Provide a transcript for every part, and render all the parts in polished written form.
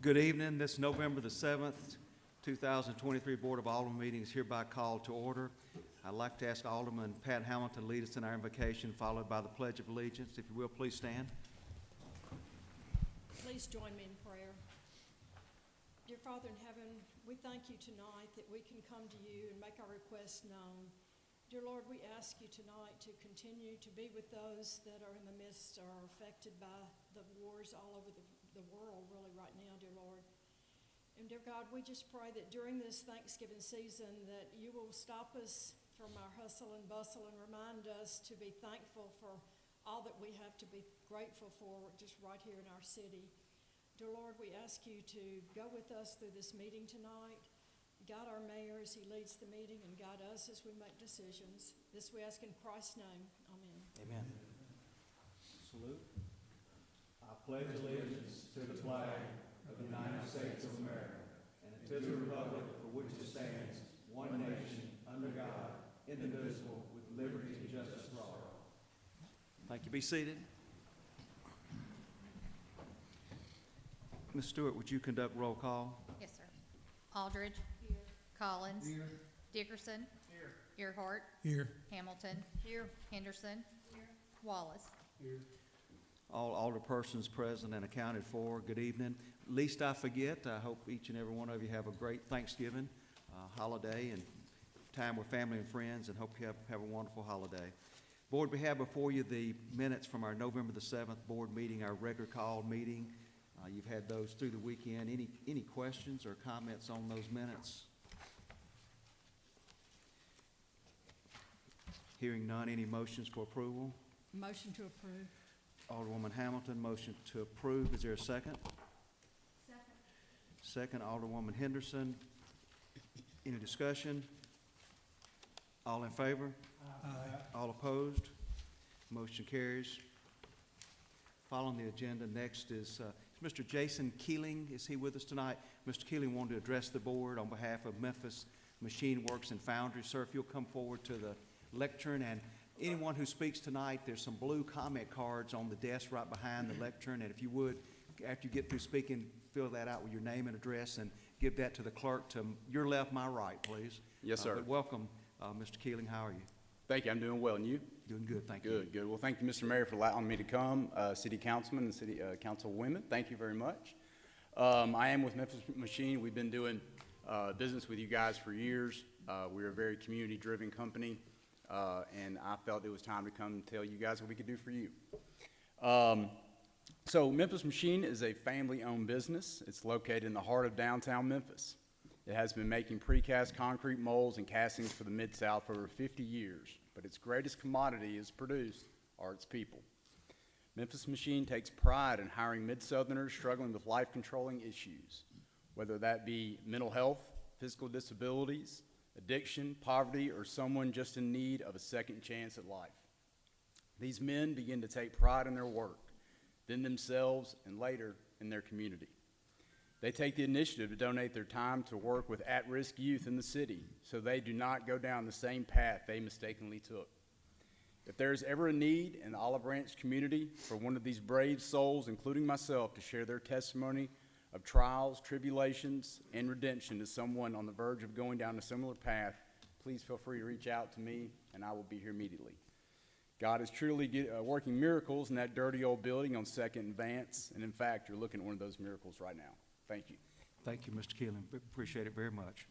Good evening. This November the 7th, 2023 Board of Aldermen meeting is hereby called to order. I'd like to ask Alderman Pat Hamilton to lead us in our invocation, followed by the Pledge of Allegiance. If you will, please stand. Please join me in prayer. Dear Father in heaven, we thank you tonight that we can come to you and make our requests known. Dear Lord, we ask you tonight to continue to be with those that are in the midst or are affected by the wars all over the world really right now, dear Lord. And dear God, we just pray that during this Thanksgiving season that you will stop us from our hustle and bustle and remind us to be thankful for all that we have to be grateful for just right here in our city. Dear Lord, we ask you to go with us through this meeting tonight. Guide our mayor as he leads the meeting and guide us as we make decisions. This we ask in Christ's name. Amen. Amen. Salute. I pledge allegiance to the flag of the United States of America and to the republic for which it stands, one nation, under God, indivisible, with liberty and justice for all. Thank you. Be seated. Ms. Stewart, would you conduct roll call? Yes, sir. Aldridge. Here. Collins. Here. Dickerson. Here. Earhart. Here. Hamilton. Here. Henderson. Here. Wallace. Here. All alderpersons present and accounted for, good evening. Least I forget, I hope each and every one of you have a great Thanksgiving holiday and time with family and friends, and hope you have a wonderful holiday. Board, we have before you the minutes from our November the 7th board meeting, our regular call meeting. You've had those through the weekend. Any questions or comments on those minutes? Hearing none, any motions for approval? Motion to approve. Alderwoman Hamilton, motion to approve. Is there a second? Second, Alderwoman Henderson. Any discussion? All in favor? Aye. All opposed? Motion carries. Following the agenda, next is Mr. Jason Keeling. Is he with us tonight? Mr. Keeling wanted to address the board on behalf of Memphis Machine Works and Foundry. Sir, if you'll come forward to the lectern, and anyone who speaks tonight, there's some blue comment cards on the desk right behind the lectern, and if you would, after you get through speaking, fill that out with your name and address and give that to the clerk to your left, my right, please. Yes, sir. But welcome, Mr. Keeling. How are you? Thank you. I'm doing well. And you? Doing good, thank you. Good, good. Well, thank you, Mr. Mayor, for allowing me to come. City Councilman and City Councilwomen, thank you very much. I am with Memphis Machine. We've been doing business with you guys for years. We're a very community-driven company, and I felt it was time to come and tell you guys what we could do for you. So Memphis Machine is a family-owned business. It's located in the heart of downtown Memphis. It has been making precast concrete molds and castings for the Mid-South for over 50 years, but its greatest commodity is produced are its people. Memphis Machine takes pride in hiring Mid-Southerners struggling with life-controlling issues, whether that be mental health, physical disabilities, addiction, poverty, or someone just in need of a second chance at life. These men begin to take pride in their work, then themselves, and later in their community. They take the initiative to donate their time to work with at-risk youth in the city so they do not go down the same path they mistakenly took. If there is ever a need in the Olive Branch community for one of these brave souls, including myself, to share their testimony of trials, tribulations, and redemption to someone on the verge of going down a similar path, please feel free to reach out to me, and I will be here immediately. God is truly working miracles in that dirty old building on 2nd and Vance, and in fact, you're looking at one of those miracles right now. Thank you. Thank you, Mr. Keeling. Appreciate it very much.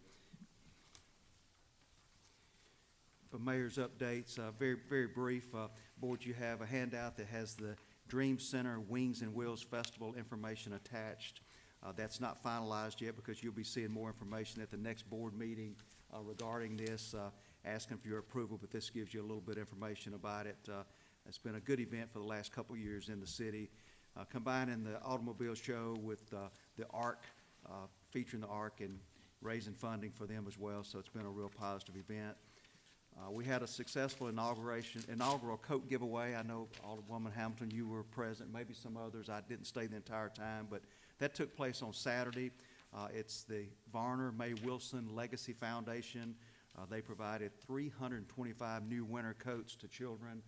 For mayor's updates, very brief. Board, you have a handout that has the Dream Center Wings and Wheels Festival information attached. That's not finalized yet because you'll be seeing more information at the next board meeting regarding this, asking for your approval, but this gives you a little bit of information about it. It's been a good event for the last couple of years in the city. Combining the automobile show with the ARC, featuring the ARC and raising funding for them as well, so it's been a real positive event. We had a successful inaugural coat giveaway. I know Alderwoman Hamilton, you were present, maybe some others. I didn't stay the entire time, but that took place on Saturday. It's the Varner May Wilson Legacy Foundation. They provided 325 new winter coats to children,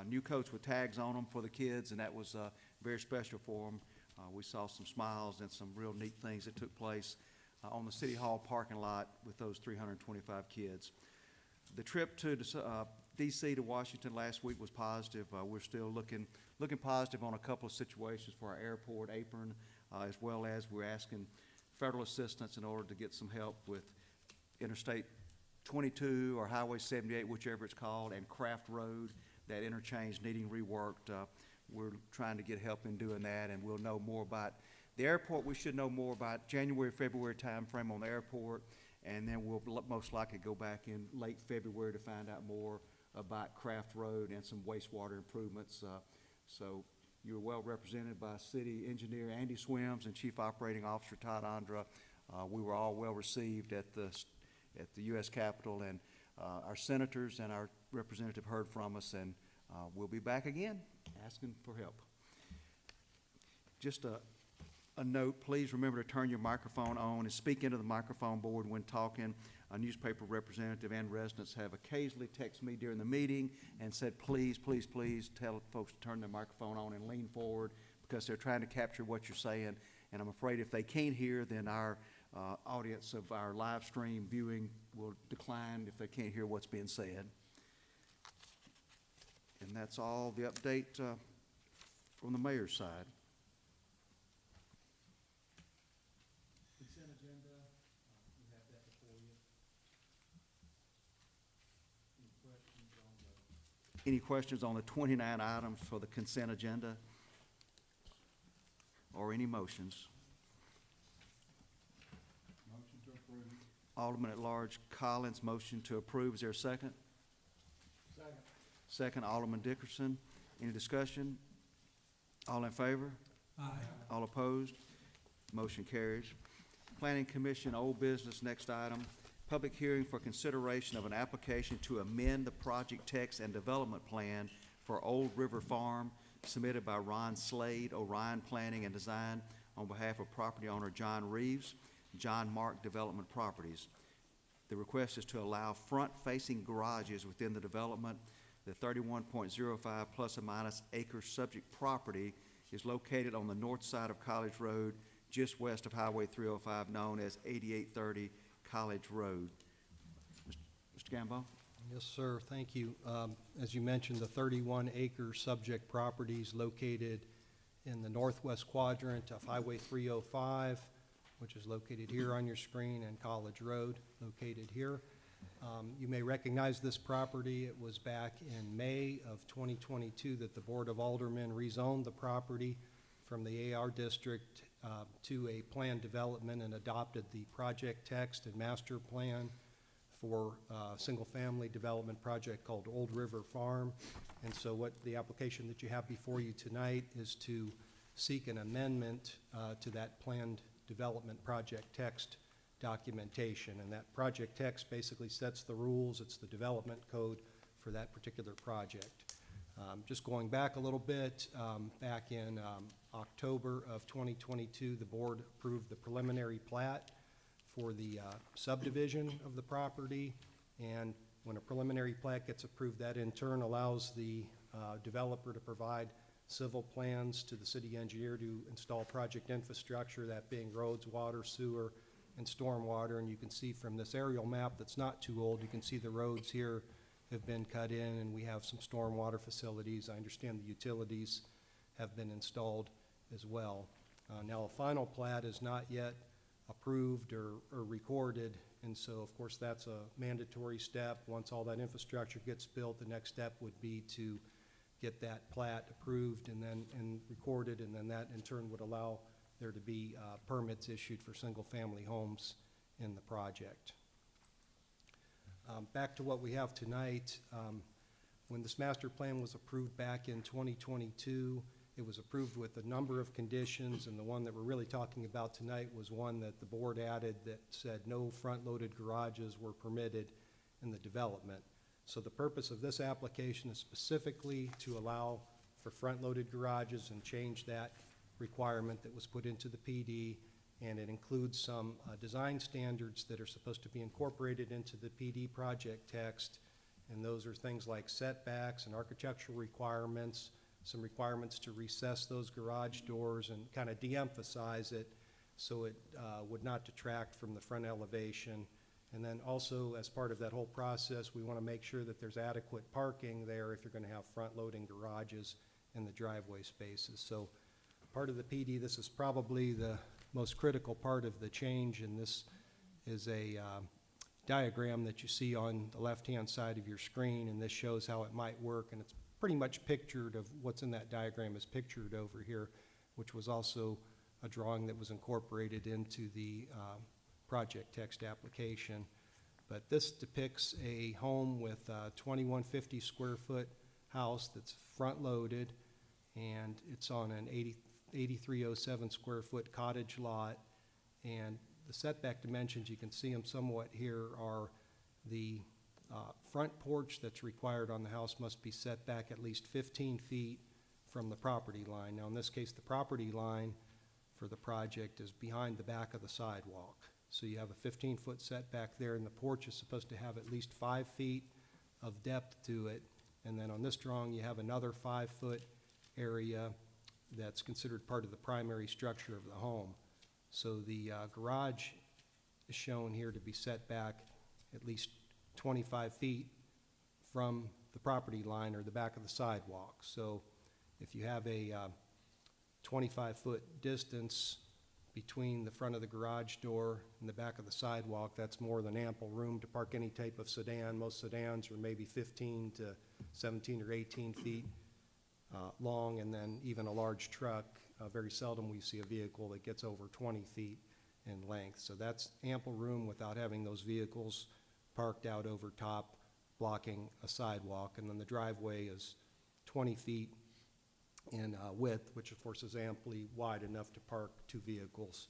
new coats with tags on them for the kids, and that was very special for them. We saw some smiles and some real neat things that took place on the City Hall parking lot with those 325 kids. The trip to D.C. to Washington last week was positive. We're still looking positive on a couple of situations for our airport apron, as well as we're asking federal assistance in order to get some help with Interstate 22 or Highway 78, whichever it's called, and Craft Road, that interchange needing reworked. We're trying to get help in doing that, and we'll know more about the airport. We should know more about January, February timeframe on the airport, and then we'll most likely go back in late February to find out more about Craft Road and some wastewater improvements. So you're well represented by City Engineer Andy Swims and Chief Operating Officer Todd Andra. We were all well received at the U.S. Capitol, and our senators and our representative heard from us, and we'll be back again asking for help. Just a note, please remember to turn your microphone on and speak into the microphone board when talking. A newspaper representative and residents have occasionally texted me during the meeting and said, please, please, please tell folks to turn their microphone on and lean forward because they're trying to capture what you're saying. And I'm afraid if they can't hear, then our audience of our live stream viewing will decline if they can't hear what's being said. And that's all the update from the mayor's side. Consent agenda, you have that before you. Any questions on the 29 items for the consent agenda? Or any motions? Motion to approve. Alderman at Large Collins, motion to approve. Is there a second? Second. Second, Alderman Dickerson. Any discussion? All in favor? Aye. All opposed? Motion carries. Planning Commission, old business, next item. Public hearing for consideration of an application to amend the project text and development plan for Old River Farm submitted by Ron Slade, Orion Planning and Design, on behalf of property owner John Reeves, John Mark Development Properties. The request is to allow front-facing garages within the development. The 31.05 plus or minus acre subject property is located on the north side of College Road, just west of Highway 305, known as 8830 College Road. Mr. Gambo? Yes, sir. Thank you. As you mentioned, the 31-acre subject property is located in the northwest quadrant of Highway 305, which is located here on your screen, and College Road, located here. You may recognize this property. It was back in May of 2022 that the Board of Aldermen rezoned the property from the AR district to a planned development and adopted the project text and master plan for a single-family development project called Old River Farm. And so what the application that you have before you tonight is to seek an amendment to that planned development project text documentation. And that project text basically sets the rules. It's the development code for that particular project. Just going back a little bit, back in October of 2022, the board approved the preliminary plat for the subdivision of the property. And when a preliminary plat gets approved, that in turn allows the developer to provide civil plans to the city engineer to install project infrastructure, that being roads, water, sewer, and stormwater. And you can see from this aerial map that's not too old, you can see the roads here have been cut in, and we have some stormwater facilities. I understand the utilities have been installed as well. Now, a final plat is not yet approved or recorded, and so of course that's a mandatory step. Once all that infrastructure gets built, the next step would be to get that plat approved and recorded, and then that in turn would allow there to be permits issued for single-family homes in the project. Back to what we have tonight. When this master plan was approved back in 2022, it was approved with a number of conditions, and the one that we're really talking about tonight was one that the board added that said no front-loaded garages were permitted in the development. So the purpose of this application is specifically to allow for front-loaded garages and change that requirement that was put into the PD, and it includes some design standards that are supposed to be incorporated into the PD project text, and those are things like setbacks and architectural requirements, some requirements to recess those garage doors and kind of de-emphasize it so it would not detract from the front elevation. And then also, as part of that whole process, we want to make sure that there's adequate parking there if you're going to have front-loading garages in the driveway spaces. So part of the PD, this is probably the most critical part of the change, and this is a diagram that you see on the left-hand side of your screen, and this shows how it might work, and it's pretty much pictured of what's in that diagram is pictured over here, which was also a drawing that was incorporated into the project text application. But this depicts a home with a 2150 square foot house that's front-loaded, and it's on an 8307 square foot cottage lot. And the setback dimensions, you can see them somewhat here, are the front porch that's required on the house must be set back at least 15 feet from the property line. Now, in this case, the property line for the project is behind the back of the sidewalk. So you have a 15-foot setback there, and the porch is supposed to have at least 5 feet of depth to it. And then on this drawing, you have another 5-foot area that's considered part of the primary structure of the home. So the garage is shown here to be set back at least 25 feet from the property line or the back of the sidewalk. So if you have a 25-foot distance between the front of the garage door and the back of the sidewalk, that's more than ample room to park any type of sedan. Most sedans are maybe 15 to 17 or 18 feet long, and then even a large truck, very seldom we see a vehicle that gets over 20 feet in length. So that's ample room without having those vehicles parked out over top, blocking a sidewalk. And then the driveway is 20 feet in width, which of course is amply wide enough to park 2 vehicles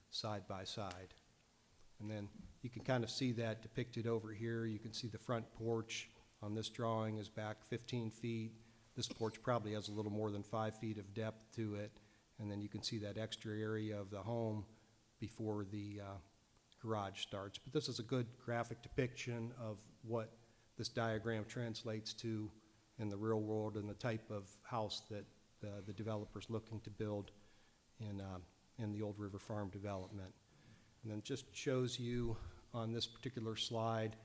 side by side. And then you can kind of see that depicted over here. You can see the front porch on this drawing is back 15 feet. This porch probably has a little more than 5 feet of depth to it. And then you can see that extra area of the home before the garage starts. But this is a good graphic depiction of what this diagram translates to in the real world and the type of house that the developer's looking to build in the Old River Farm development. And then just shows you on this particular slide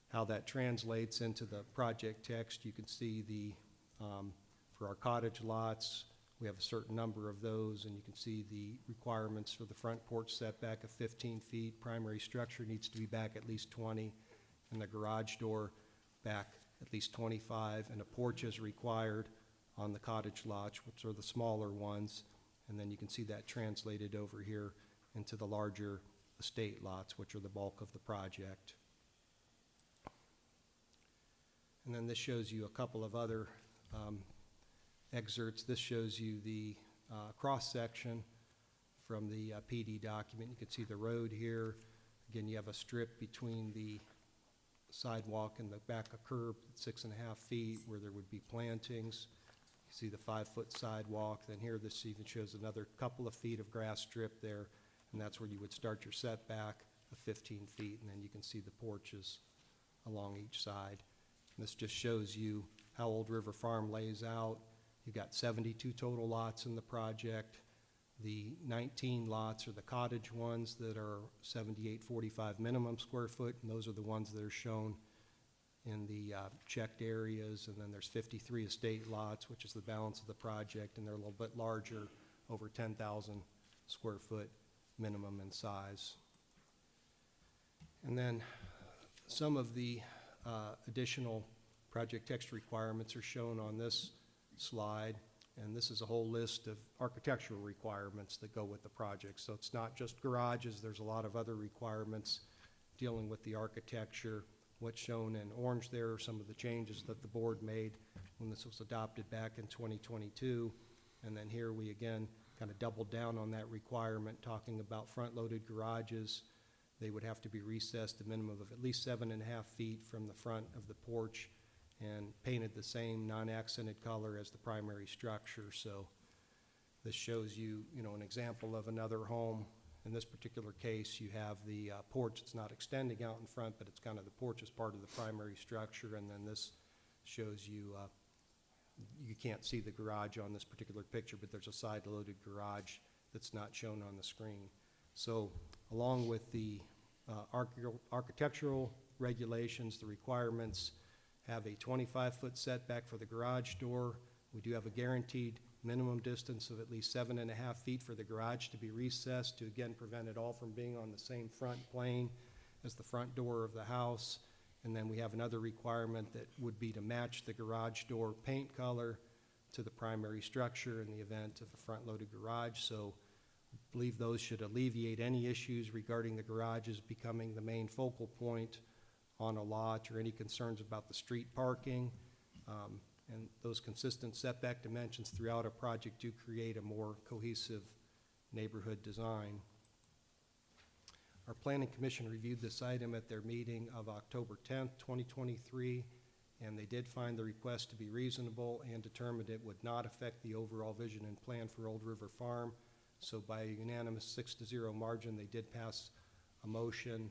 how that translates into the project text. You can see the for our cottage lots, we have a certain number of those, and you can see the requirements for the front porch setback of 15 feet. Primary structure needs to be back at least 20, and the garage door back at least 25, and a porch is required on the cottage lots, which are the smaller ones. And then you can see that translated over here into the larger estate lots, which are the bulk of the project. And then this shows you a couple of other excerpts. This shows you the cross-section from the PD document. You can see the road here. Again, you have a strip between the sidewalk and the back of curb at 6.5 feet where there would be plantings. You see the 5-foot sidewalk. Then here this even shows another couple of feet of grass strip there, and that's where you would start your setback of 15 feet, and then you can see the porches along each side. And this just shows you how Old River Farm lays out. You've got 72 total lots in the project. The 19 lots are the cottage ones that are 7845 minimum square foot, and those are the ones that are shown in the checked areas. And then there's 53 estate lots, which is the balance of the project, and they're a little bit larger, over 10,000 square foot minimum in size. And then some of the additional project text requirements are shown on this slide, and this is a whole list of architectural requirements that go with the project. So it's not just garages, there's a lot of other requirements dealing with the architecture. What's shown in orange there are some of the changes that the board made when this was adopted back in 2022. And then here we again kind of doubled down on that requirement, talking about front-loaded garages. They would have to be recessed a minimum of at least 7.5 feet from the front of the porch and painted the same non-accented color as the primary structure. So this shows you, an example of another home. In this particular case, you have the porch. It's not extending out in front, but it's kind of the porch as part of the primary structure. And then this shows you You can't see the garage on this particular picture, but there's a side-loaded garage that's not shown on the screen. So along with the architectural regulations, the requirements have a 25-foot setback for the garage door. We do have a guaranteed minimum distance of at least 7.5 feet for the garage to be recessed to, again, prevent it all from being on the same front plane as the front door of the house. And then we have another requirement that would be to match the garage door paint color to the primary structure in the event of a front-loaded garage. So I believe those should alleviate any issues regarding the garages becoming the main focal point on a lot, or any concerns about the street parking. And those consistent setback dimensions throughout a project do create a more cohesive neighborhood design. Our Planning Commission reviewed this item at their meeting of October 10th, 2023, and they did find the request to be reasonable and determined it would not affect the overall vision and plan for Old River Farm. So by a unanimous 6-0 margin, they did pass a motion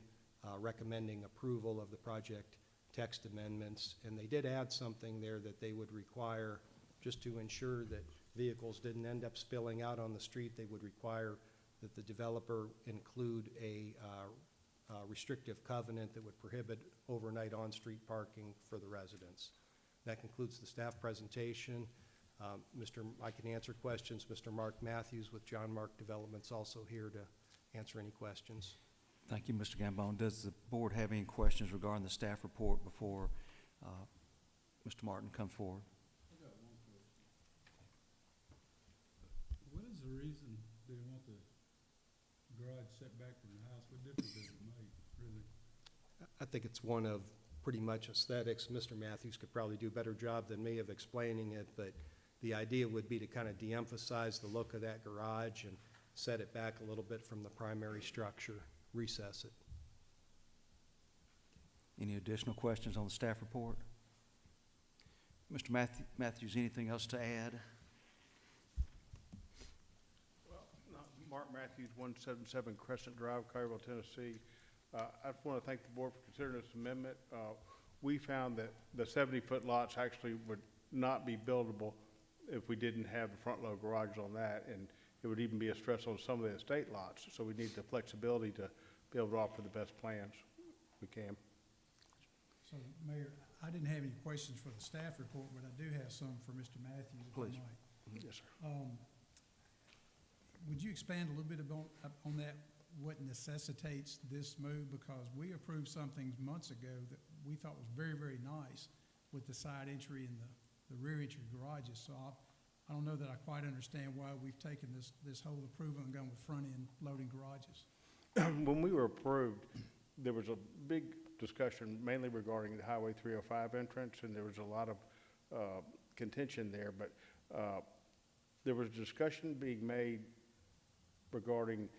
recommending approval of the project text amendments. And they did add something there that they would require, just to ensure that vehicles didn't end up spilling out on the street, they would require that the developer include a restrictive covenant that would prohibit overnight on-street parking for the residents. That concludes the staff presentation. I can answer questions. Mr. Mark Matthews with John Mark Development's also here to answer any questions. Thank you, Mr. Gambone. Does the board have any questions regarding the staff report before Mr. Martin comes forward? I got one question. What is the reason they want the garage set back from the house? What difference does it make, really? I think it's one of pretty much aesthetics. Mr. Matthews could probably do a better job than me of explaining it, but the idea would be to kind of de-emphasize the look of that garage and set it back a little bit from the primary structure, recess it. Any additional questions on the staff report? Mr. Matthews, anything else to add? Well, Mark Matthews, 177 Crescent Drive, Collierville, Tennessee. I just want to thank the board for considering this amendment. We found that the 70-foot lots actually would not be buildable if we didn't have the front-load garages on that, and it would even be a stress on some of the estate lots. So we need the flexibility to be able to offer the best plans we can. So, Mayor, I didn't have any questions for the staff report, but I do have some for Mr. Matthews, if I Please. might. Yes, sir. Would you expand a little bit on that, what necessitates this move? Because we approved something months ago that we thought was very, very nice with the side entry and the rear entry garages. So I don't know that I quite understand why we've taken this whole approval and gone with front-end loading garages. When we were approved, there was a big discussion mainly regarding the Highway 305 entrance, and there was a lot of contention there, but there was discussion being made regarding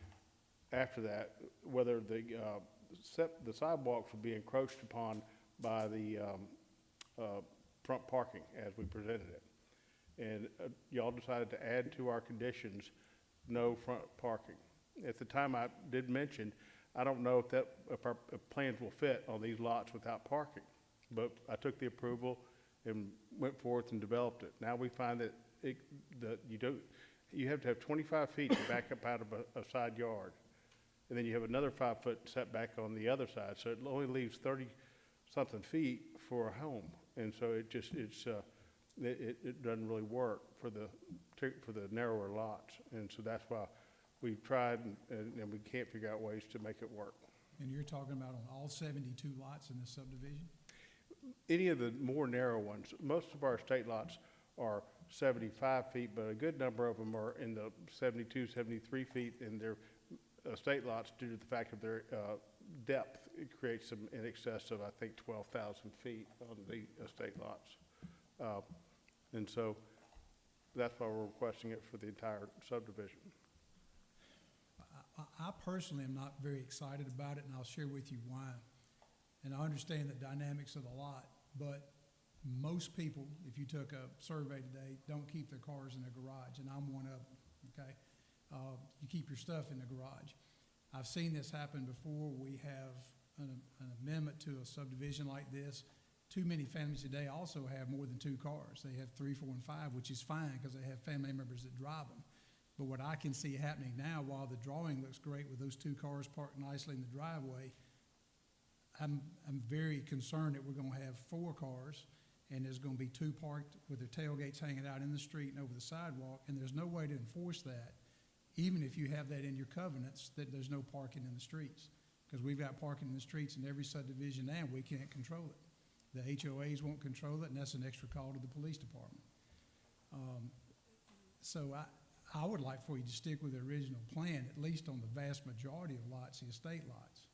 after that whether the sidewalks would be encroached upon by the front parking as we presented it. And y'all decided to add to our conditions no front parking. At the time, I did mention, I don't know if our plans will fit on these lots without parking, but I took the approval and went forth and developed it. Now we find that you have to have 25 feet to back up out of a side yard, and then you have another 5-foot setback on the other side, so it only leaves 30-something feet for a home, and so it doesn't really work for the narrower lots, and so that's why we've tried and we can't figure out ways to make it work. And you're talking about on all 72 lots in this subdivision? Any of the more narrow ones, most of our estate lots are 75 feet, but a good number of them are in the 72, 73 feet, and they're estate lots due to the fact of their depth. It creates them in excess of, I think, 12,000 feet on the estate lots. And so that's why we're requesting it for the entire subdivision. I personally am not very excited about it, and I'll share with you why. And I understand the dynamics of the lot, but most people, if you took a survey today, don't keep their cars in their garage, and I'm one of them, okay? You keep your stuff in the garage. I've seen this happen before. We have an amendment to a subdivision like this too many families today also have more than 2 cars. They have 3, 4, and 5, which is fine because they have family members that drive them. But what I can see happening now, while the drawing looks great with those 2 cars parked nicely in the driveway, I'm very concerned that we're gonna have 4 cars, and there's gonna be 2 parked with their tailgates hanging out in the street and over the sidewalk, and there's no way to enforce that, even if you have that in your covenants, that there's no parking in the streets. Because we've got parking in the streets in every subdivision now, we can't control it. The HOAs won't control it, and that's an extra call to the police department. So I would like for you to stick with the original plan, at least on the vast majority of lots, the estate lots.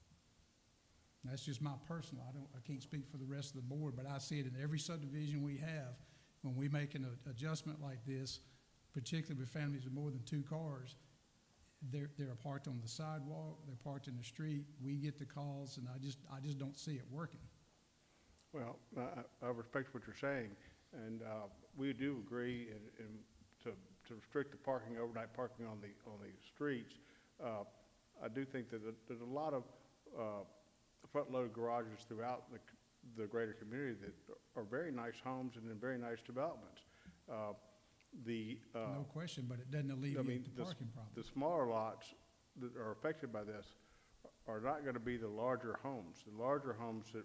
That's just my personal, I can't speak for the rest of the board, but I see it in every subdivision we have. When we make an adjustment like this, particularly with families with more than 2 cars, they're parked on the sidewalk, they're parked in the street, we get the calls, and I just don't see it working. Well, I respect what you're saying, and we do agree to restrict the parking, overnight parking on the streets. I do think that there's a lot of front-loaded garages throughout the greater community that are very nice homes and in very nice developments. No question, but it doesn't alleviate the parking problem. The smaller lots that are affected by this are not going to be the larger homes. The larger homes that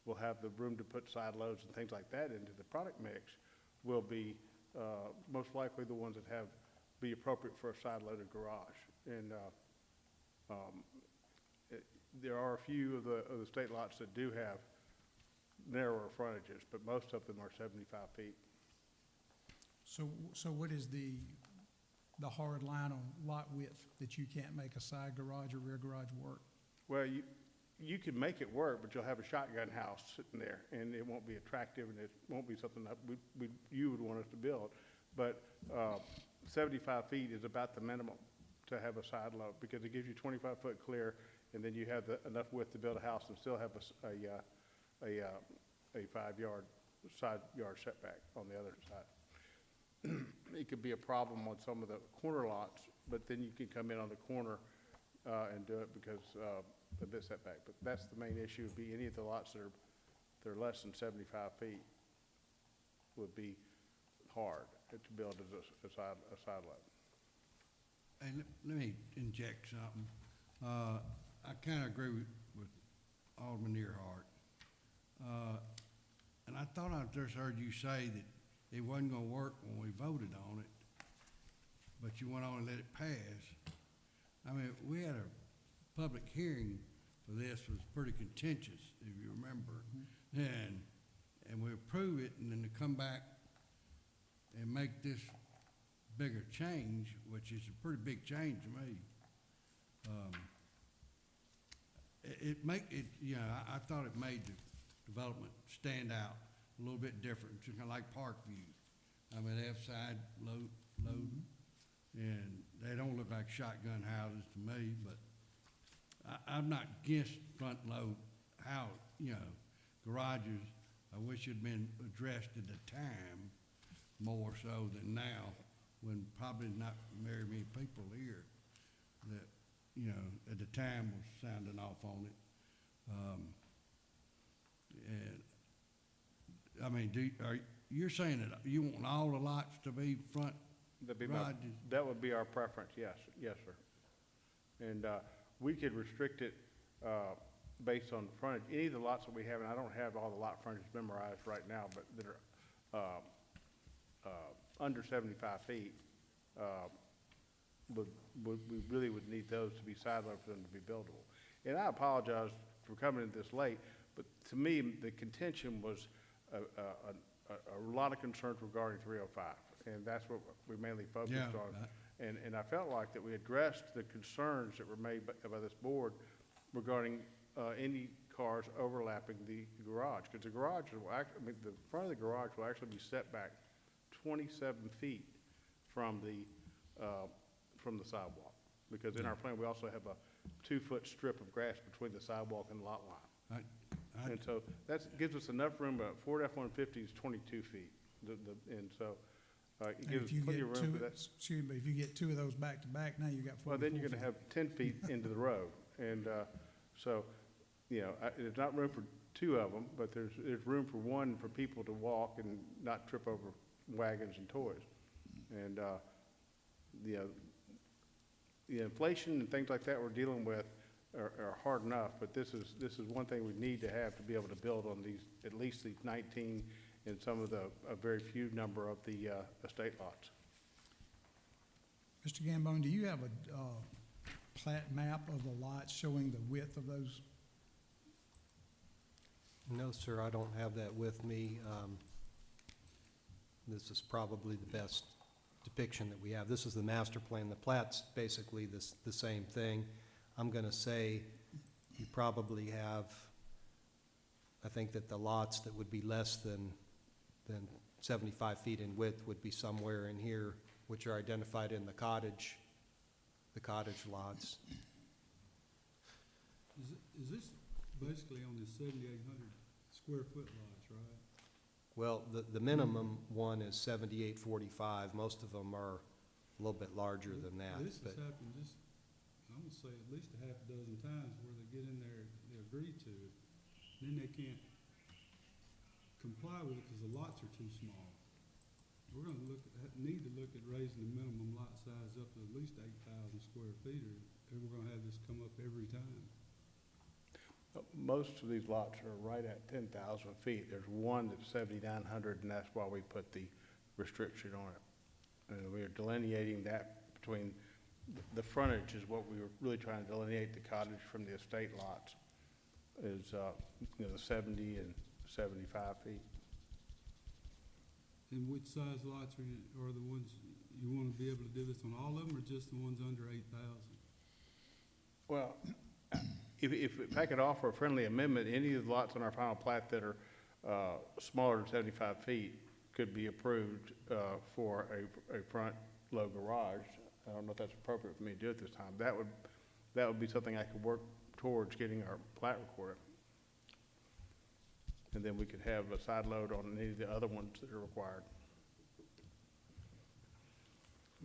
will have the room to put side loads and things like that into the product mix will be most likely the ones that be appropriate for a side-loaded garage. And there are a few of the state lots that do have narrower frontages, but most of them are 75 feet. So what is the hard line on lot width that you can't make a side garage or rear garage work? Well, you can make it work, but you'll have a shotgun house sitting there, and it won't be attractive, and it won't be something that you would want us to build. But 75 feet is about the minimum to have a side load, because it gives you 25-foot clear, and then you have enough width to build a house and still have a 5-yard side yard setback on the other side. It could be a problem on some of the corner lots, but then you can come in on the corner and do it because of this setback. But that's the main issue, would be any of the lots that are less than 75 feet would be hard to build as a side load. Hey, let me inject something. I kind of agree with Alderman Earhart. And I thought I just heard you say that it wasn't going to work when we voted on it, but you went on and let it pass. I mean, we had a public hearing for this, was pretty contentious, if you remember. Mm-hmm. And we approve it, and then to come back and make this bigger change, which is a pretty big change to me. I thought it made the development stand out a little bit different, just kind of like Parkview. I mean, they have side loading, and they don't look like shotgun houses to me, but I'm not against front load garages. I wish it'd been addressed at the time more so than now, when probably not very many people here that, at the time was sounding off on it. And I mean, you're saying that you want all the lots to be front garages? That would be our preference, yes, sir. And we could restrict it based on the frontage. Any of the lots that we have, and I don't have all the lot frontages memorized right now, but that are under 75 feet, we really would need those to be side load for them to be buildable. And I apologize for coming in this late, but to me, the contention was a lot of concerns regarding 305, and that's what we mainly focused on. And I felt like that we addressed the concerns that were made by this board regarding any cars overlapping the garage, because the garage will the front of the garage will actually be set back 27 feet from the sidewalk, because in our plan we also have a 2-foot strip of grass between the sidewalk and the lot line. And so that gives us enough room. Ford F-150 is 22 feet, and so it gives us plenty of room for that. Excuse me, if you get 2 of those back to back, now you got 44 Well, then you're going feet. to have 10 feet into the road, and so there's not room for two of them, but there's room for one for people to walk and not trip over wagons and toys. And, the inflation and things like that we're dealing with are hard enough, but this is one thing we need to have to be able to build on these, at least these 19 and some of the, a very few number of the, estate lots. Mr. Gambone, do you have a plat map of the lots showing the width of those? No, sir, I don't have that with me. This is probably the best depiction that we have. This is the master plan. The plat's basically the same thing. I'm gonna say you probably have, I think that the lots that would be less than 75 feet in width would be somewhere in here, which are identified in the cottage lots. Is this basically on the 7,800 square foot lots, right? Well, the minimum one is 7845. Most of them are a little bit larger than that. This but- has happened just, I'm gonna say at least a half a dozen times where they get in there, they agree to it, then they can't comply with it because the lots are too small. We're gonna need to look at raising the minimum lot size up to at least 8,000 square feet, or we're gonna have this come up every time. Most of these lots are right at 10,000 feet. There's one that's 7,900, and that's why we put the restriction on it. And we are delineating that between, the frontage is what we were really trying to delineate the cottage from the estate lots, is, you know, the 70 and 75 feet. And which size lots are the ones you wanna be able to do this on, all of them, or just the ones under 8,000? Well, if I could offer a friendly amendment, any of the lots on our final plat that are smaller than 75 feet could be approved for a front load garage. I don't know if that's appropriate for me to do at this time. That would be something I could work towards getting our plat recorded. And then we could have a side load on any of the other ones that are required.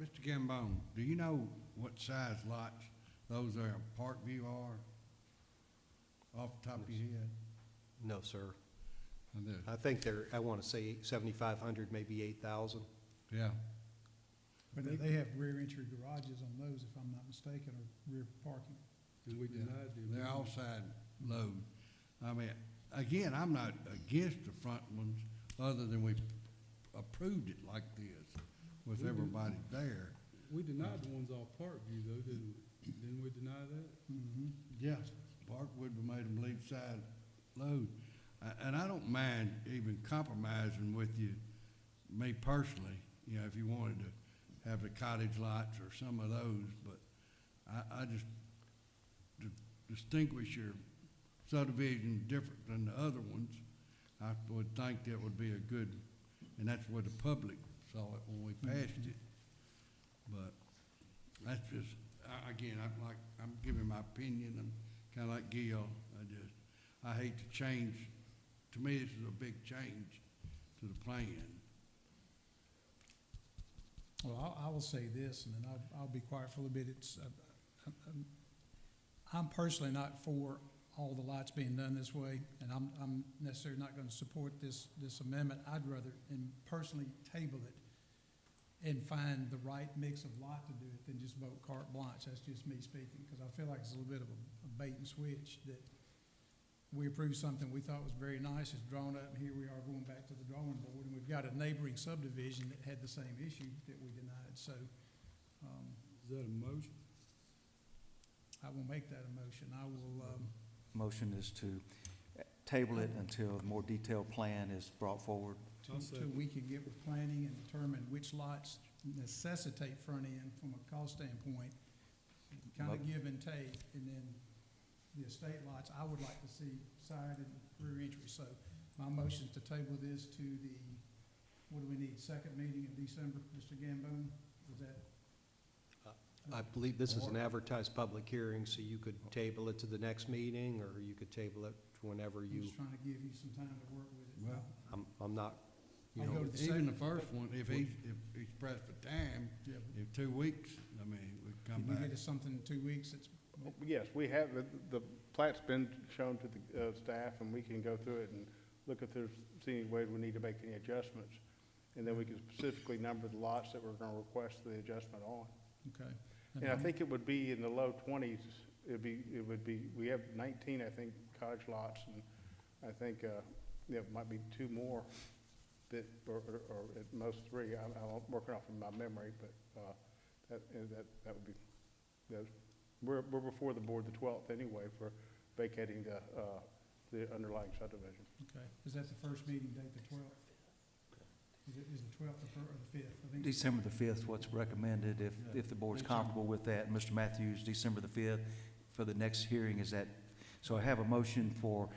Mr. Gambone, do you know what size lots those there in Parkview are? Off the top of your head? No, sir. I do. I think I want to say 7,500, maybe 8,000. Yeah. But they have rear entry garages on those, if I'm not mistaken, or rear parking. And we Yeah. denied the. They're all side load. I mean, again, I'm not against the front ones, other than we approved it like this with We do. everybody there. We denied the ones off Parkview though, didn't we? Didn't we deny that? Mm-hmm. Yes, Parkwood, we made them leave side load. And I don't mind even compromising with you, me personally, you know, if you wanted to have the cottage lots or some of those, but I just, to distinguish your subdivision different than the other ones, I would think that would be a good, and that's where the public saw it when we passed it. But that's just, again, I'm giving my opinion, I'm kinda like Gil, I hate to change, to me, this is a big change to the plan. Well, I will say this, and then I'll be quiet for a little bit. It's, I'm personally not for all the lots being done this way, and I'm necessarily not gonna support this amendment. I'd rather, and personally table it and find the right mix of lot to do it than just vote carte blanche. That's just me speaking, because I feel like it's a little bit of a bait and switch, that we approved something we thought was very nice, it's drawn up, and here we are going back to the drawing board, and we've got a neighboring subdivision that had the same issue that we denied, so, Is that a motion? I will make that a motion. I will, Motion is to table it until a more detailed plan is brought forward. I'll till second. we can get with planning and determine which lots necessitate front end from a cost standpoint, kind of give and take, and then the estate lots, I would like to see side and rear entry. So my motion is to table this to the, what do we need, second meeting in December, Mr. Gambone? Was that? I believe this is an advertised public hearing, so you could table it to the next meeting, or you could table it to whenever I'm you, just trying to give you some time to work with it. Well, I'm not, you I'll know, go to the Even second. the first one, if he's pressed for time, Yeah. in 2 weeks, I mean, we come Can you back. get us something in 2 weeks that's Yes, we have, the plat's been shown to the staff, and we can go through it and look if there's, see any way we need to make any adjustments. And then we can specifically number the lots that we're gonna request the adjustment on. Okay. And I think it would be in the low 20s. It would be, we have 19, I think, cottage lots, and I think, it might be 2 more that, or at most 3. I'm working off of my memory, but, that would be, we're before the board the 12th anyway for vacating the underlying subdivision. Okay. Is that the first meeting date, the 12th? Is the 12th or the 5th? I think December the 5th, what's recommended, if the board's comfortable with that. Mr. Matthews, December the 5th for the next hearing, is that, so I have a motion for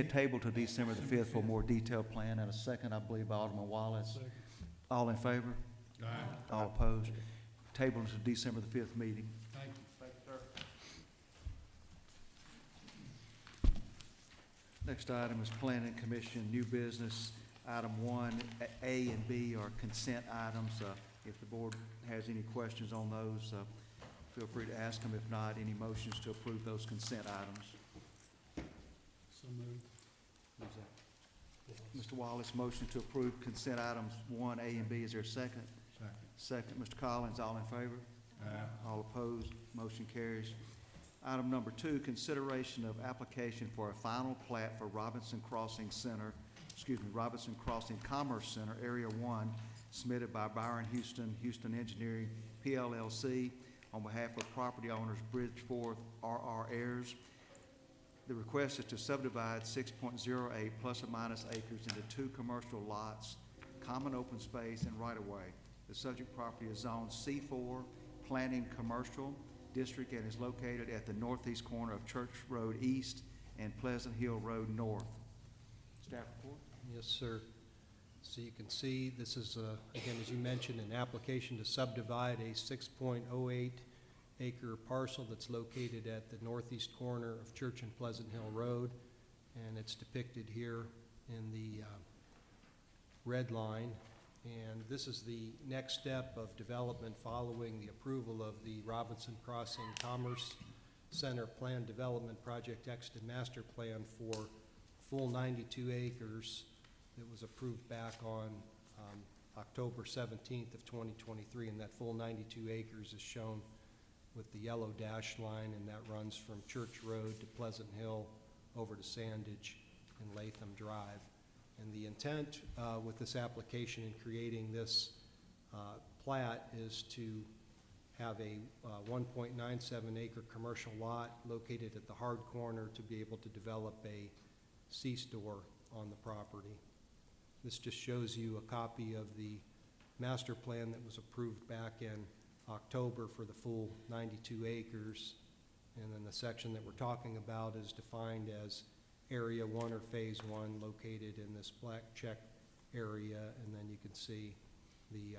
table to December the 5th for a more detailed plan, and a second, I believe, by Alderman Wallace. All in favor? Aye. All opposed? Table to December the 5th meeting. Thank you. Thank you, sir. Next item is Planning Commission, new business. Item 1, A and B are consent items. If the board has any questions on those, feel free to ask them. If not, any motions to approve those consent items? So moved. Mr. Wallace, motion to approve consent items 1, A and B. Is there a second? Second. Second. Mr. Collins, all in favor? Aye. All opposed? Motion carries. Item number 2, consideration of application for a final plat for Robinson Crossing Commerce Center, Area 1, submitted by Byron Houston Engineering, PLLC, on behalf of property owners Bridgeforth R.R. Ayers. The request is to subdivide 6.08 plus or minus acres into 2 commercial lots, common open space, and right-of-way. The subject property is zoned C4, Planning Commercial District, and is located at the northeast corner of Church Road East and Pleasant Hill Road North. Staff report? Yes, sir. So you can see, this is, again, as you mentioned, an application to subdivide a 6.08 acre parcel that's located at the northeast corner of Church and Pleasant Hill Road, and it's depicted here in the red line. And this is the next step of development following the approval of the Robinson Crossing Commerce Center Plan Development Project Exit Master Plan for full 92 acres that was approved back on October 17th of 2023, and that full 92 acres is shown with the yellow dash line, and that runs from Church Road to Pleasant Hill over to Sandage and Latham Drive. And the intent with this application in creating this plat is to have a 1.97 acre commercial lot located at the hard corner to be able to develop a C-store on the property. This just shows you a copy of the master plan that was approved back in October for the full 92 acres. And then the section that we're talking about is defined as Area 1 or Phase 1, located in this black check area. And then you can see the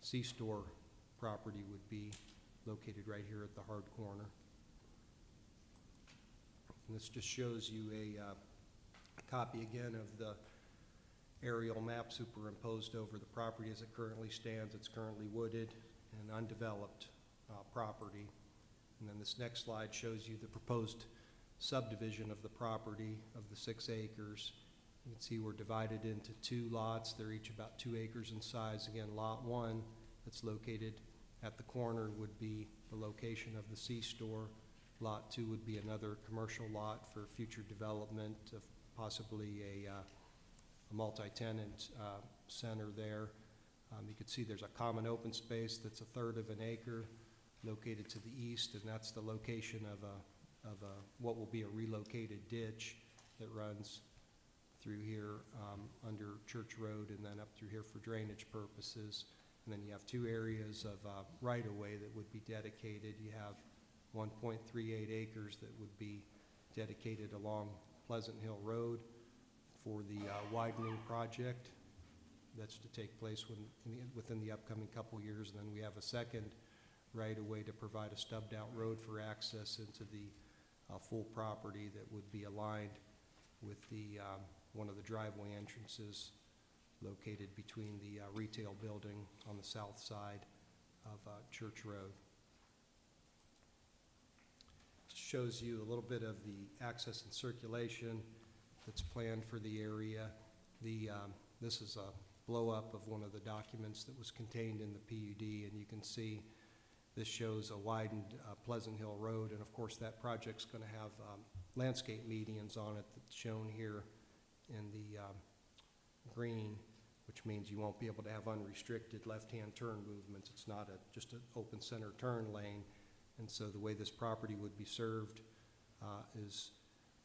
C-store property would be located right here at the hard corner. And this just shows you a copy again of the aerial map superimposed over the property as it currently stands. It's currently wooded and undeveloped property. And then this next slide shows you the proposed subdivision of the property of the 6 acres. You can see we're divided into 2 lots. They're each about 2 acres in size. Again, lot 1 that's located at the corner would be the location of the C-store. Lot 2 would be another commercial lot for future development of possibly a multi-tenant center there. You can see there's a common open space that's 1/3 of an acre located to the east, and that's the location of what will be a relocated ditch that runs through here under Church Road and then up through here for drainage purposes. And then you have 2 areas of right-of-way that would be dedicated. You have 1.38 acres that would be dedicated along Pleasant Hill Road for the widening project that's to take place within the upcoming couple years. And then we have a second right-of-way to provide a stubbed-out road for access into the full property that would be aligned with the one of the driveway entrances located between the retail building on the south side of Church Road. shows you a little bit of the access and circulation that's planned for the area. This is a blow-up of one of the documents that was contained in the PUD, and you can see this shows a widened Pleasant Hill Road, and of course that project's going to have landscape medians on it that's shown here in the green, which means you won't be able to have unrestricted left-hand turn movements. It's not just an open center turn lane, and so the way this property would be served is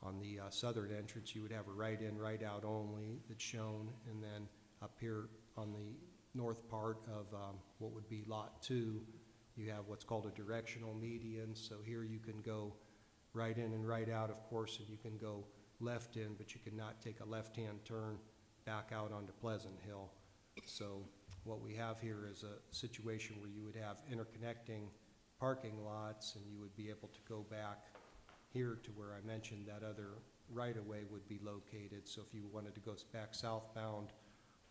on the southern entrance, you would have a right-in, right-out only that's shown, and then up here on the north part of what would be Lot 2, you have what's called a directional median. So here you can go right in and right out, of course, and you can go left in, but you cannot take a left-hand turn back out onto Pleasant Hill. So what we have here is a situation where you would have interconnecting parking lots, and you would be able to go back here to where I mentioned that other right-of-way would be located. So if you wanted to go back southbound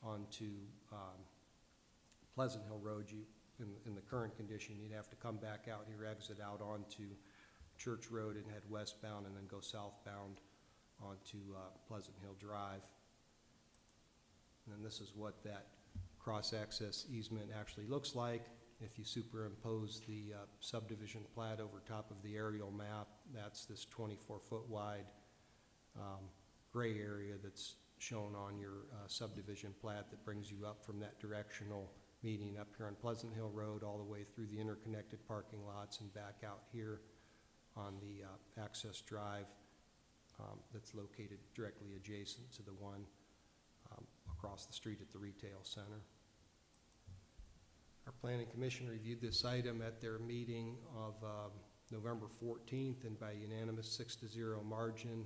onto Pleasant Hill Road, in the current condition, you'd have to come back out here, exit out onto Church Road and head westbound, and then go southbound onto Pleasant Hill Drive. And then this is what that cross-access easement actually looks like. If you superimpose the subdivision plat over top of the aerial map, that's this 24-foot wide gray area that's shown on your subdivision plat that brings you up from that directional median up here on Pleasant Hill Road all the way through the interconnected parking lots and back out here on the access drive that's located directly adjacent to the one across the street at the retail center. Our Planning Commission reviewed this item at their meeting of November 14th, and by unanimous 6-0 margin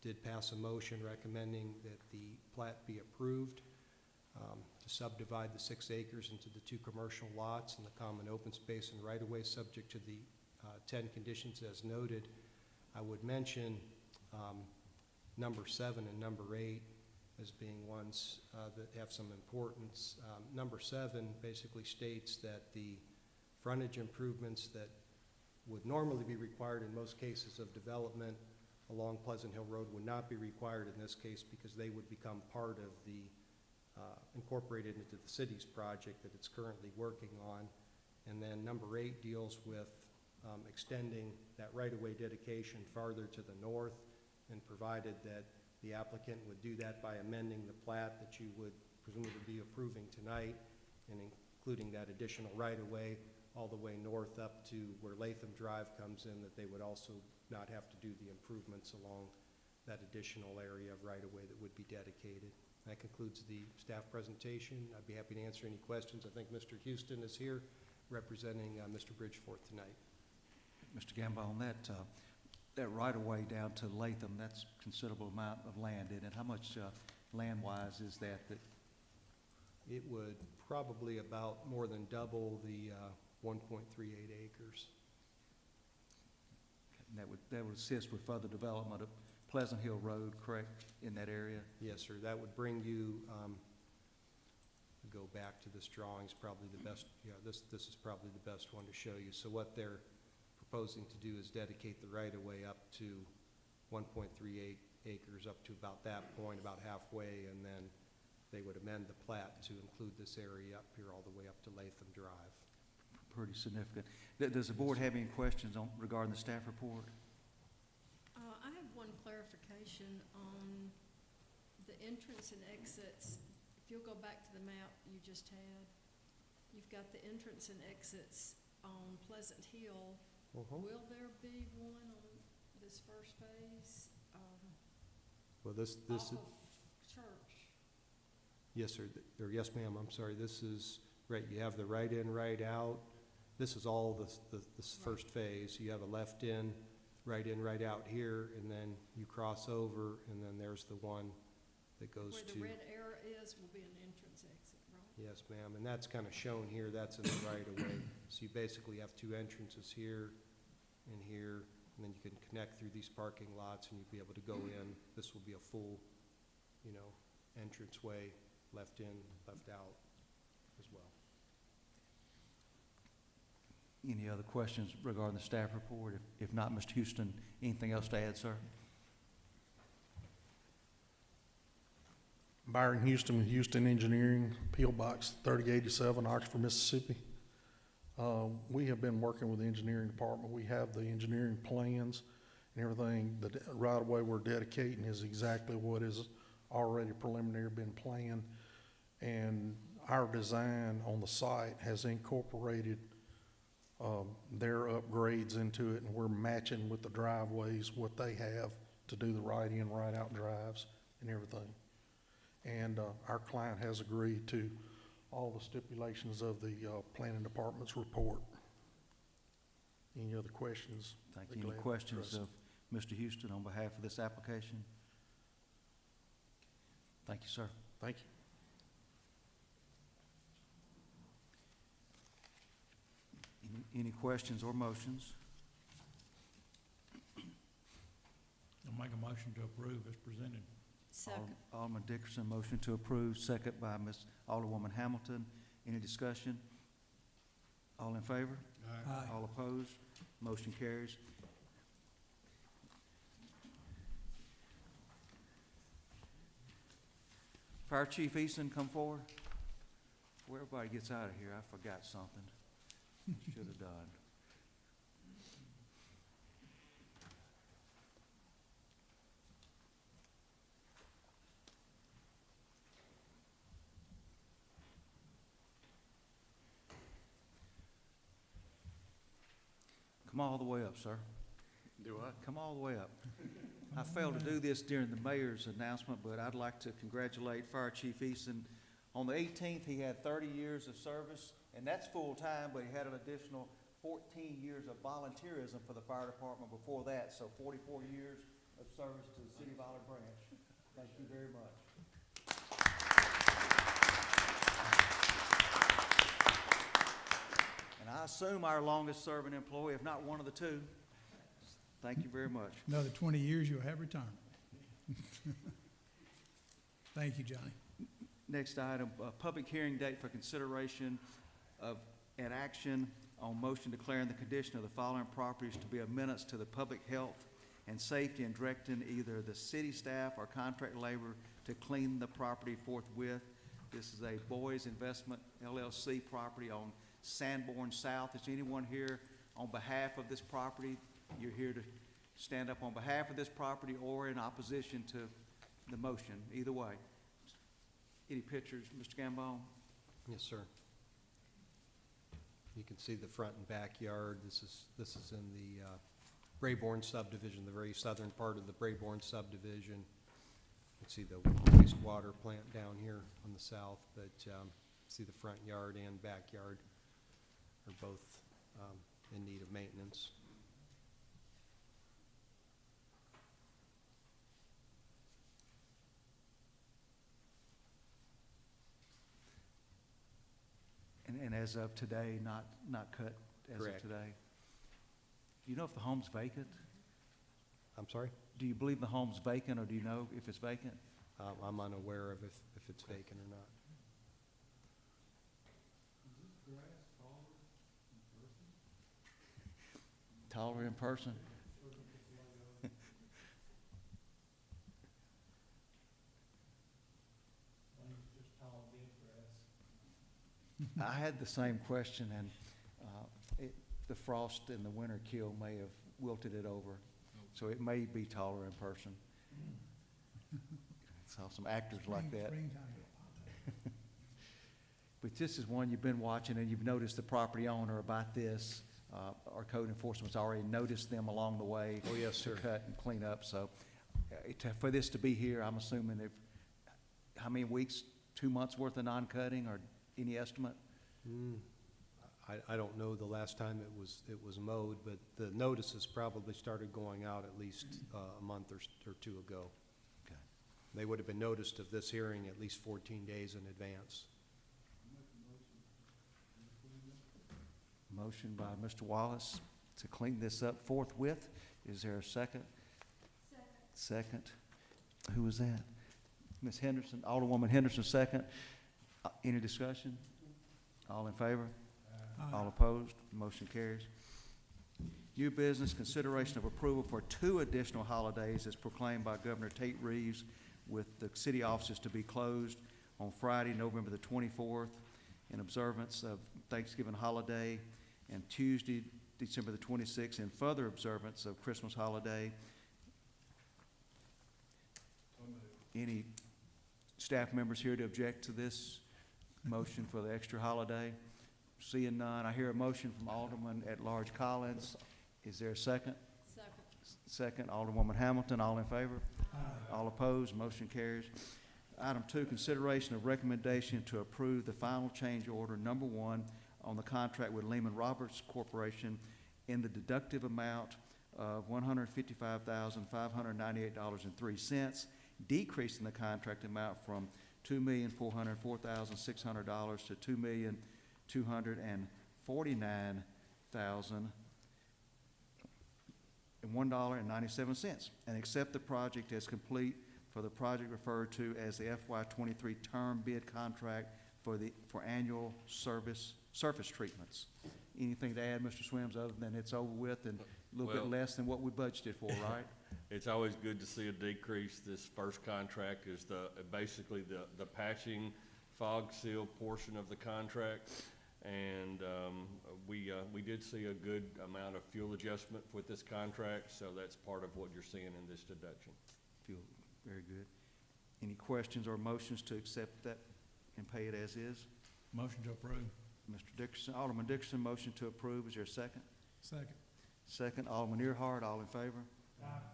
did pass a motion recommending that the plat be approved to subdivide the 6 acres into the 2 commercial lots and the common open space and right-of-way subject to the 10 conditions as noted. I would mention number 7 and number 8 as being ones that have some importance. Number 7 basically states that the frontage improvements that would normally be required in most cases of development along Pleasant Hill Road would not be required in this case because they would become part of the incorporated into the city's project that it's currently working on. And then number 8 deals with extending that right-of-way dedication farther to the north, and provided that the applicant would do that by amending the plat that you would presumably be approving tonight, and including that additional right-of-way all the way north up to where Latham Drive comes in, that they would also not have to do the improvements along that additional area of right-of-way that would be dedicated. That concludes the staff presentation. I'd be happy to answer any questions. I think Mr. Houston is here representing Mr. Bridgeforth tonight. Mr. Gamble, on that right-of-way down to Latham, that's a considerable amount of land in it. How much land-wise is that? It would probably about more than double the 1.38 acres. And that would assist with further development of Pleasant Hill Road, correct, in that area? Yes, sir. That would bring you, go back to this drawing is probably the best, this is probably the best one to show you. So what they're proposing to do is dedicate the right-of-way up to 1.38 acres, up to about that point, about halfway, and then they would amend the plat to include this area up here all the way up to Latham Drive. Pretty significant. Does the board have any questions regarding the staff report? I have one clarification on the entrance and exits. If you'll go back to the map you just had, you've got the entrance and exits on Pleasant Hill. Will there be one on this first phase? Well, this off is, of Church? yes, sir, or yes, ma'am, I'm sorry, this is, right, you have the right in, right out. This is all this first phase. You have a left in, right out here, and then you cross over, and then there's the one that goes to. Where the red arrow is will be an entrance exit, right? Yes, ma'am, and that's kind of shown here, that's in the right of way. So you basically have 2 entrances here and here, and then you can connect through these parking lots and you'd be able to go in. This will be a full, entrance way, left in, left out as well. Any other questions regarding the staff report? If not, Mr. Houston, anything else to add, sir? Byron Houston with Houston Engineering, P.O. Box 3087, Oxford, Mississippi. We have been working with the engineering department. We have the engineering plans and everything. The right-of-way we're dedicating is exactly what is already preliminary been planned. And our design on the site has incorporated their upgrades into it, and we're matching with the driveways what they have to do the right-in, right-out drives and everything. And our client has agreed to all the stipulations of the planning department's report. Any other questions? Thank Be you. Any glad to questions address of Mr. Houston on behalf of this application? Thank you, sir. Thank you. Any questions or motions? I'll make a motion to approve as presented. Second. Alderman Dickerson, motion to approve, second by Ms. Alderwoman Hamilton. Any discussion? All in favor? Aye. All opposed? Motion carries. Fire Chief Easton, come forward. Before everybody gets out of here, I forgot something. Should have done. Come all the way up, sir. Do what? Come all the way up. I failed to do this during the mayor's announcement, but I'd like to congratulate Fire Chief Easton. On the 18th, he had 30 years of service, and that's full-time, but he had an additional 14 years of volunteerism for the fire department before that, so 44 years of service to the city of Olive Branch. Thank you very much. And I assume our longest-serving employee, if not one of the two. Thank you very much. Another 20 years, you'll have retirement. Thank you, Johnny. Next item, public hearing date for consideration of an action on motion declaring the condition of the following properties to be a menace to the public health and safety and directing either the city staff or contract labor to clean the property forthwith. This is a Boys Investment LLC property on Sanborn South. Is anyone here on behalf of this property? You're here to stand up on behalf of this property or in opposition to the motion, either way. Any pictures, Mr. Gambone? Yes, sir. You can see the front and backyard. This is in the Brayborn subdivision, the very southern part of the Brayborn subdivision. You can see the wastewater plant down here on the south, but see the front yard and backyard are both in need of maintenance. And as of today, not cut as of Correct. today. Do you know if the home's vacant? I'm sorry? Do you believe the home's vacant, or do you know if it's vacant? I'm unaware of if it's vacant or not. Taller in person? I had the same question, and the frost and the winter kill may have wilted it over, so it may be taller in person. Saw some actors like that. But this is one you've been watching, and you've noticed the property owner about this. Our code enforcement's already noticed them along the way. Oh, yes, sir. To cut and clean up, so for this to be here, I'm assuming how many weeks, 2 months worth of non-cutting, or any estimate? I don't know the last time it was mowed, but the notices probably started going out at least a month or two ago. Okay. They would have been noticed of this hearing at least 14 days in advance. Motion by Mr. Wallace to clean this up forthwith. Is there a second? Second. Who was that? Ms. Henderson, Alderwoman Henderson, second. Any discussion? All in favor? All opposed? Motion carries. New business, consideration of approval for 2 additional holidays as proclaimed by Governor Tate Reeves, with the city offices to be closed on Friday, November the 24th, in observance of Thanksgiving holiday, and Tuesday, December the 26th, in further observance of Christmas holiday. Any staff members here to object to this motion for the extra holiday? Seeing none, I hear a motion from Alderman at Large Collins. Is there a second? Second, Alderwoman Hamilton. All in favor? All opposed? Motion carries. Item 2, consideration of recommendation to approve the final change order number 1 on the contract with Lehman Roberts Corporation in the deductive amount of $155,598.03, decreasing the contract amount from $2,404,600 to $2,249,001.97, and accept the project as complete for the project referred to as the FY23 term bid contract for annual surface treatments. Anything to add, Mr. Swims, other than it's over with and a little bit less than what we budgeted for, right? It's always good to see a decrease. This first contract is basically the patching fog seal portion of the contract. And we did see a good amount of fuel adjustment with this contract, so that's part of what you're seeing in this deduction. Fuel, very good. Any questions or motions to accept that and pay it as is? Motion to approve. Mr. Dickerson, Alderman Dickerson, motion to approve. Is there a second? Second. Second, Alderman Earhart. All in favor?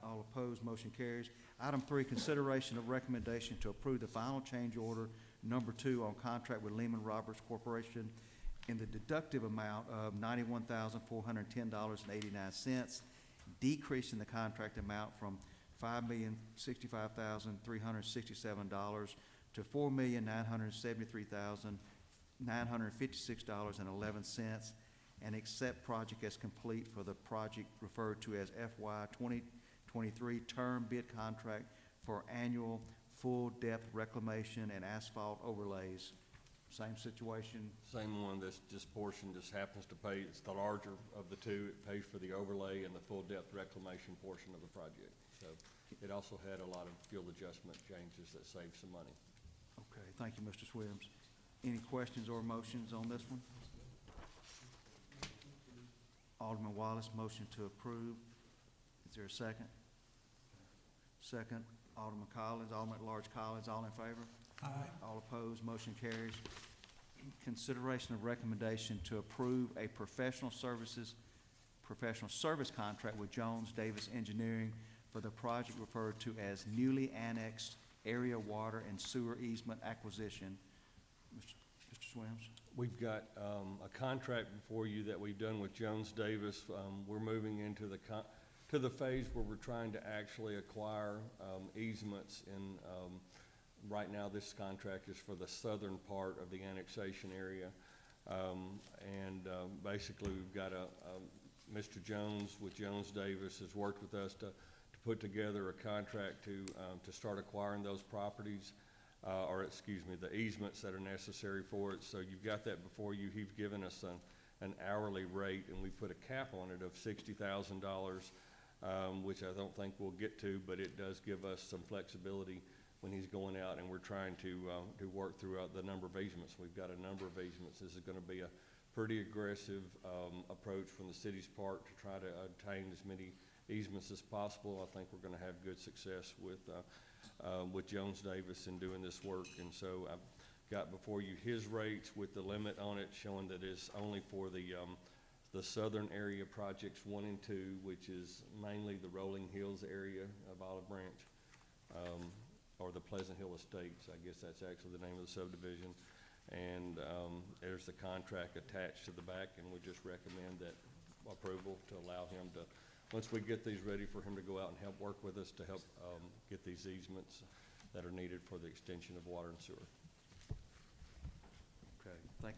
All opposed, motion carries. Item 3, consideration of recommendation to approve the final change order number 2 on contract with Lehman Roberts Corporation in the deductive amount of $91,410.89, decreasing the contract amount from $5,065,367 to $4,973,956.11, and accept project as complete for the project referred to as FY 2023 term bid contract for annual full depth reclamation and asphalt overlays. Same situation. Same one. This portion just happens to pay. It's the larger of the two. It pays for the overlay and the full depth reclamation portion of the project. So it also had a lot of fuel adjustment changes that saved some money. Okay, thank you, Mr. Swims. Any questions or motions on this one? Alderman Wallace, motion to approve. Is there a second? Second, Alderman Collins, Alderman at Large Collins. All in favor? Aye. All opposed, motion carries. Consideration of recommendation to approve a professional service contract with Jones Davis Engineering for the project referred to as newly annexed area water and sewer easement acquisition. Mr. Swims? We've got a contract before you that we've done with Jones Davis. We're moving into the phase where we're trying to actually acquire easements. And right now, this contract is for the southern part of the annexation area. Basically, we've got Mr. Jones with Jones Davis has worked with us to put together a contract to start acquiring those properties. The easements that are necessary for it. So you've got that before you. He's given us an hourly rate, and we put a cap on it of $60,000, which I don't think we'll get to, but it does give us some flexibility when he's going out, and we're trying to work throughout the number of easements. We've got a number of easements. This is going to be a pretty aggressive approach from the city's part to try to obtain as many easements as possible. I think we're going to have good success with Jones Davis in doing this work. And so I've got before you his rates with the limit on it, showing that it's only for the southern area projects 1 and 2, which is mainly the Rolling Hills area of Olive Branch, or the Pleasant Hill Estates. I guess that's actually the name of the subdivision. And there's the contract attached to the back, and we just recommend that approval to allow him to, once we get these ready, for him to go out and help work with us to help get these easements that are needed for the extension of water and sewer. Okay, thank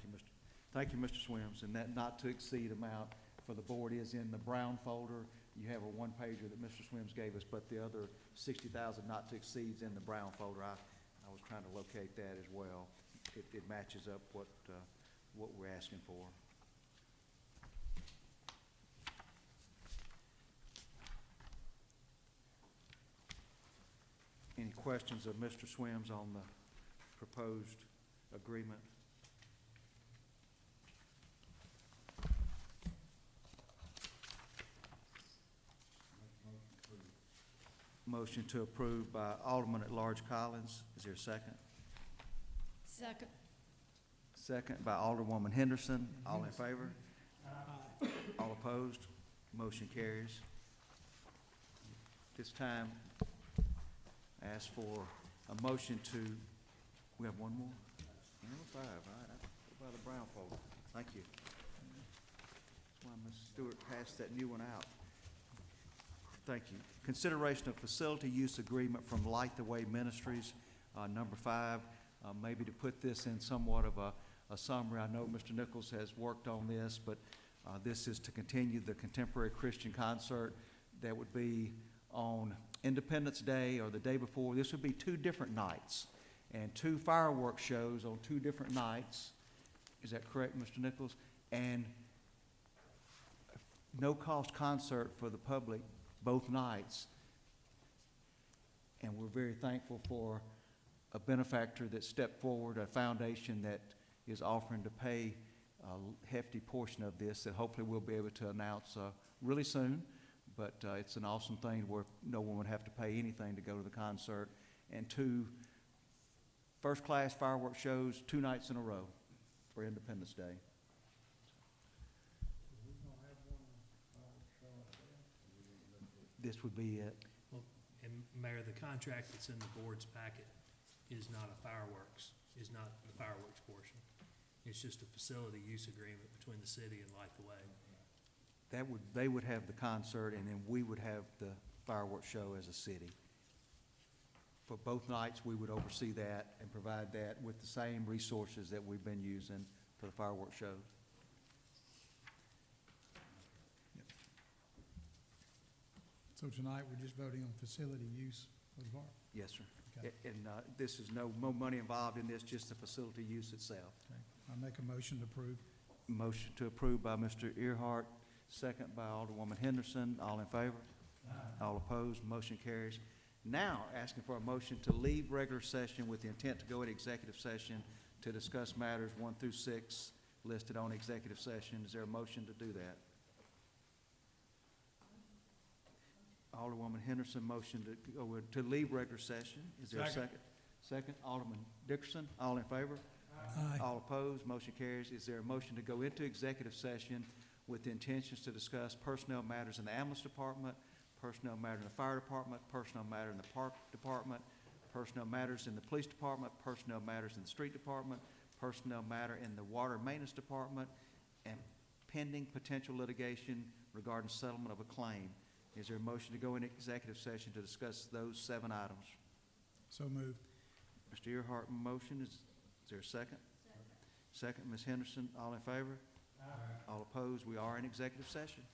you, Mr. Swims. And that not to exceed amount for the board is in the brown folder. You have a one-pager that Mr. Swims gave us, but the other $60,000 not to exceed is in the brown folder. I was trying to locate that as well. It matches up what we're asking for. questions of Mr. Swims on the proposed agreement? Motion to approve by Alderman at Large Collins. Is there a second? Second. Second by Alderwoman Henderson. All in favor? All opposed? Motion carries. This time, I ask for a motion to, we have one more? Number 5, all right. Go by the brown folder. Thank you. That's why Ms. Stewart passed that new one out. Thank you. Consideration of facility use agreement from Light the Way Ministries, number 5. Maybe to put this in somewhat of a summary, I know Mr. Nichols has worked on this, but this is to continue the contemporary Christian concert that would be on Independence Day or the day before. This would be 2 different nights and 2 fireworks shows on 2 different nights. Is that correct, Mr. Nichols? And no-cost concert for the public both nights. And we're very thankful for a benefactor that stepped forward, a foundation that is offering to pay a hefty portion of this that hopefully we'll be able to announce really soon. But it's an awesome thing where no one would have to pay anything to go to the concert. And 2 first-class fireworks shows 2 nights in a row for Independence Day. This would be it. Well, and Mayor, the contract that's in the board's packet is not a fireworks, is not the fireworks portion. It's just a facility use agreement between the city and Light the Way. They would have the concert, and then we would have the fireworks show as a city. For both nights, we would oversee that and provide that with the same resources that we've been using for the fireworks shows. So tonight, we're just voting on facility use of the park. Yes, sir. Okay. And this is no money involved in this, just the facility use itself. Okay. I make a motion to approve. Motion to approve by Mr. Earhart, second by Alderwoman Henderson. All in favor? All opposed? Motion carries. Now, asking for a motion to leave regular session with the intent to go into executive session to discuss matters 1 through 6 listed on executive session. Is there a motion to do that? Alderwoman Henderson, motion to leave regular session. Is there a second? Second, Alderman Dickerson. All in favor? Aye. All opposed? Motion carries. Is there a motion to go into executive session with the intentions to discuss personnel matters in the ambulance department, personnel matter in the fire department, personnel matter in the park department, personnel matters in the police department, personnel matters in the street department, personnel matter in the water maintenance department, and pending potential litigation regarding settlement of a claim. Is there a motion to go into executive session to discuss those 7 items? So moved. Mr. Earhart, motion. Is there a second? Second, Ms. Henderson. All in favor? All opposed? We are in executive session.